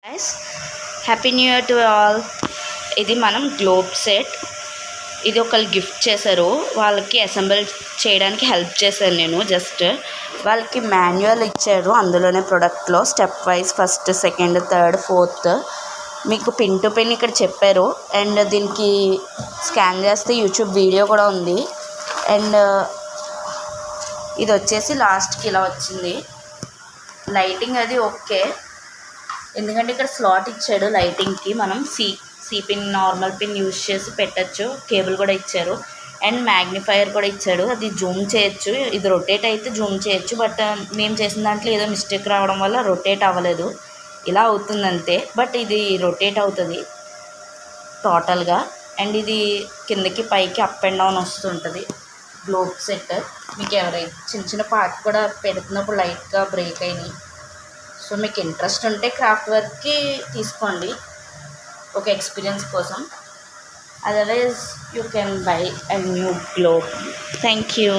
Guys happy new year to all. ఇది మనం globe set. ఇది ఒకళ్ళు గిఫ్ట్ చేశారు, వాళ్ళకి అసెంబుల్ చేయడానికి హెల్ప్ చేశాను నేను. జస్ట్ వాళ్ళకి మాన్యువల్ ఇచ్చారు, అందులోనే ప్రోడక్ట్లో step wise first, second, third, fourth మీకు పిన్ టు పిన్ ఇక్కడ చెప్పారు. అండ్ దీనికి స్కాన్ చేస్తే యూట్యూబ్ వీడియో కూడా ఉంది. అండ్ ఇది వచ్చేసి లాస్ట్కి ఇలా వచ్చింది. లైటింగ్ అది ఓకే, ఎందుకంటే ఇక్కడ స్లాట్ ఇచ్చాడు లైటింగ్కి. మనం C pin, normal pin use చేసి పెట్టచ్చు. కేబుల్ కూడా ఇచ్చారు అండ్ మ్యాగ్నిఫైయర్ కూడా ఇచ్చాడు, అది జూమ్ చేయొచ్చు. ఇది రొటేట్ అయితే జూమ్ చేయొచ్చు, బట్ మేము చేసిన దాంట్లో ఏదో మిస్టేక్ రావడం వల్ల రొటేట్ అవ్వలేదు. ఇలా అవుతుంది అంతే, బట్ ఇది రొటేట్ అవుతుంది టోటల్గా. అండ్ ఇది కిందకి పైకి అప్ అండ్ డౌన్ వస్తుంటుంది గ్లోబ్ సెట్. మీకు ఎవరైతే చిన్న చిన్న పార్ట్ కూడా పెడుతున్నప్పుడు లైట్గా బ్రేక్ అయినాయి. సో మీకు ఇంట్రెస్ట్ ఉంటే క్రాఫ్ట్ వర్క్కి తీసుకోండి ఒక ఎక్స్పీరియన్స్ కోసం. Otherwise you can buy a new globe. Thank you.